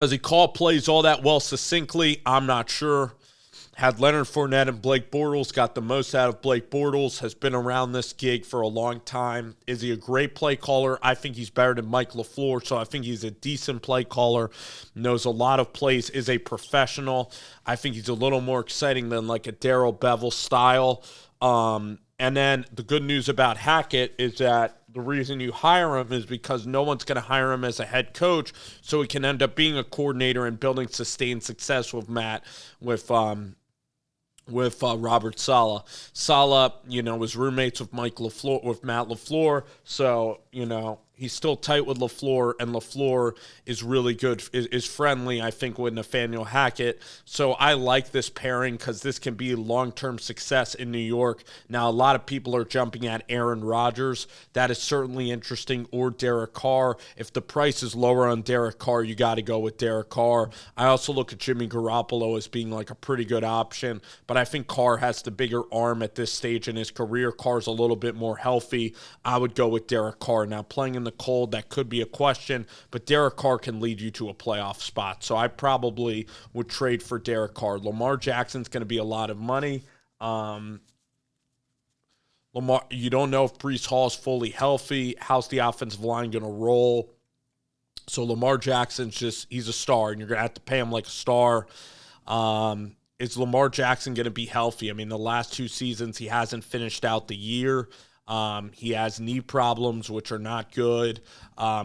Does he call plays all that well succinctly? I'm not sure. Had Leonard Fournette and Blake Bortles, got the most out of Blake Bortles, has been around this gig for a long time. Is he a great play caller? I think he's better than Mike LaFleur, so I think he's a decent play caller, knows a lot of plays, is a professional. I think he's a little more exciting than like a Darrell Bevel style. And then the good news about Hackett is that the reason you hire him is because no one's going to hire him as a head coach, so he can end up being a coordinator and building sustained success with Robert Saleh. Saleh, was roommates with Matt LaFleur, so, he's still tight with LaFleur, and LaFleur is really good, is friendly, I think, with Nathaniel Hackett. So I like this pairing because this can be long-term success in New York. Now, a lot of people are jumping at Aaron Rodgers. That is certainly interesting, or Derek Carr. If the price is lower on Derek Carr, you got to go with Derek Carr. I also look at Jimmy Garoppolo as being like a pretty good option, but I think Carr has the bigger arm at this stage in his career. Carr's a little bit more healthy. I would go with Derek Carr. Now, playing in the cold, that could be a question, but Derek Carr can lead you to a playoff spot. So I probably would trade for Derek Carr. Lamar Jackson's going to be a lot of money. Lamar, you don't know if Breece Hall is fully healthy. How's the offensive line going to roll? So Lamar Jackson's he's a star, and you're going to have to pay him like a star. Is Lamar Jackson going to be healthy? I mean, the last 2 seasons, he hasn't finished out the year. He has knee problems, which are not good.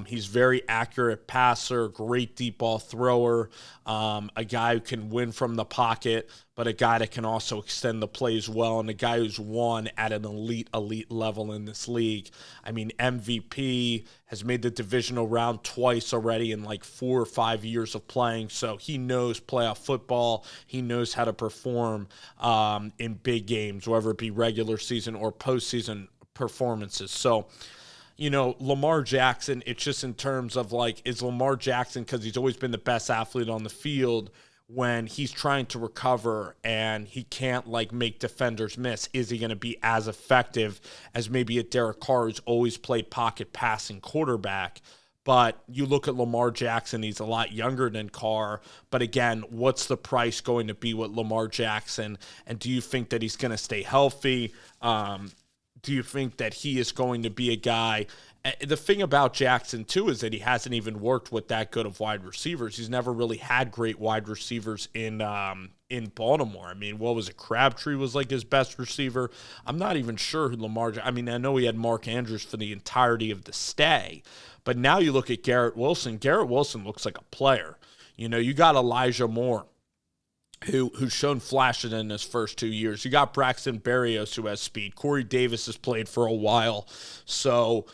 He's very accurate passer, great deep ball thrower, a guy who can win from the pocket, but a guy that can also extend the plays well, and a guy who's won at an elite level in this league. I mean, MVP, has made the divisional round twice already in like 4 or 5 years of playing, so he knows playoff football. He knows how to perform in big games, whether it be regular season or postseason performances. So, Lamar Jackson, it's just in terms of like, is Lamar Jackson, because he's always been the best athlete on the field, when he's trying to recover and he can't like make defenders miss, is he going to be as effective as maybe a Derek Carr who's always played pocket passing quarterback? But you look at Lamar Jackson, he's a lot younger than Carr. But again, what's the price going to be with Lamar Jackson? And do you think that he's going to stay healthy? Do you think that he is going to be a guy? The thing about Jackson, too, is that he hasn't even worked with that good of wide receivers. He's never really had great wide receivers in Baltimore. I mean, what was it? Crabtree was like his best receiver. I'm not even sure who I know he had Mark Andrews for the entirety of the stay. But now you look at Garrett Wilson. Garrett Wilson looks like a player. You got Elijah Moore, who's shown flashes in his first 2 years. You got Braxton Berrios, who has speed. Corey Davis has played for a while. So,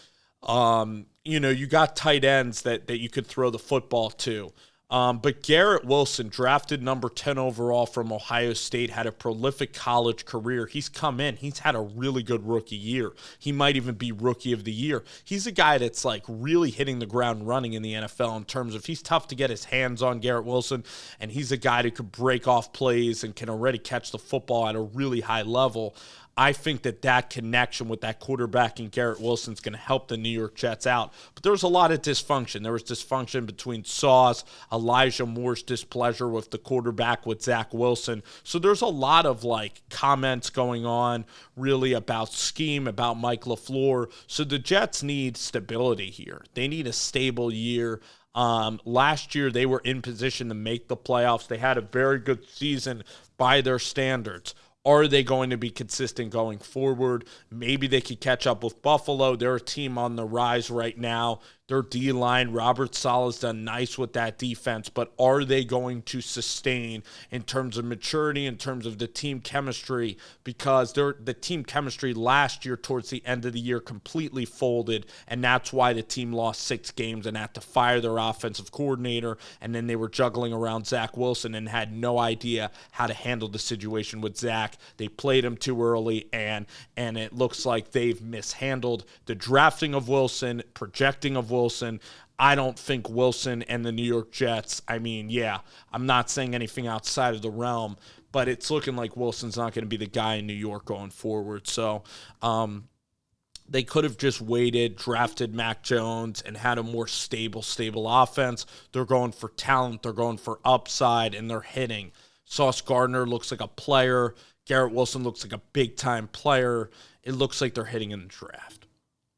you got tight ends that you could throw the football to. But Garrett Wilson, drafted number 10 overall from Ohio State, had a prolific college career. He's come in. He's had a really good rookie year. He might even be rookie of the year. He's a guy that's like really hitting the ground running in the NFL in terms of he's tough to get his hands on, Garrett Wilson, and he's a guy who could break off plays and can already catch the football at a really high level. I think that connection with that quarterback and Garrett Wilson is going to help the New York Jets out. But there was a lot of dysfunction. There was dysfunction between Sauce, Elijah Moore's displeasure with the quarterback with Zach Wilson. So there's a lot of like comments going on really about scheme, about Mike LaFleur. So the Jets need stability here. They need a stable year. Last year, they were in position to make the playoffs. They had a very good season by their standards. Are they going to be consistent going forward? Maybe they could catch up with Buffalo. They're a team on the rise right now. Their D-line, Robert Saleh's done nice with that defense, but are they going to sustain in terms of maturity, in terms of the team chemistry? Because the team chemistry last year towards the end of the year completely folded, and that's why the team lost 6 games and had to fire their offensive coordinator, and then they were juggling around Zach Wilson and had no idea how to handle the situation with Zach. They played him too early, and it looks like they've mishandled the drafting of Wilson, projecting of Wilson. I don't think Wilson and the New York Jets, I'm not saying anything outside of the realm, but it's looking like Wilson's not going to be the guy in New York going forward. So They could have just waited, drafted Mac Jones, and had a more stable offense. They're going for talent. They're going for upside, and they're hitting. Sauce Gardner looks like a player. Garrett Wilson looks like a big-time player. It looks like they're hitting in the draft.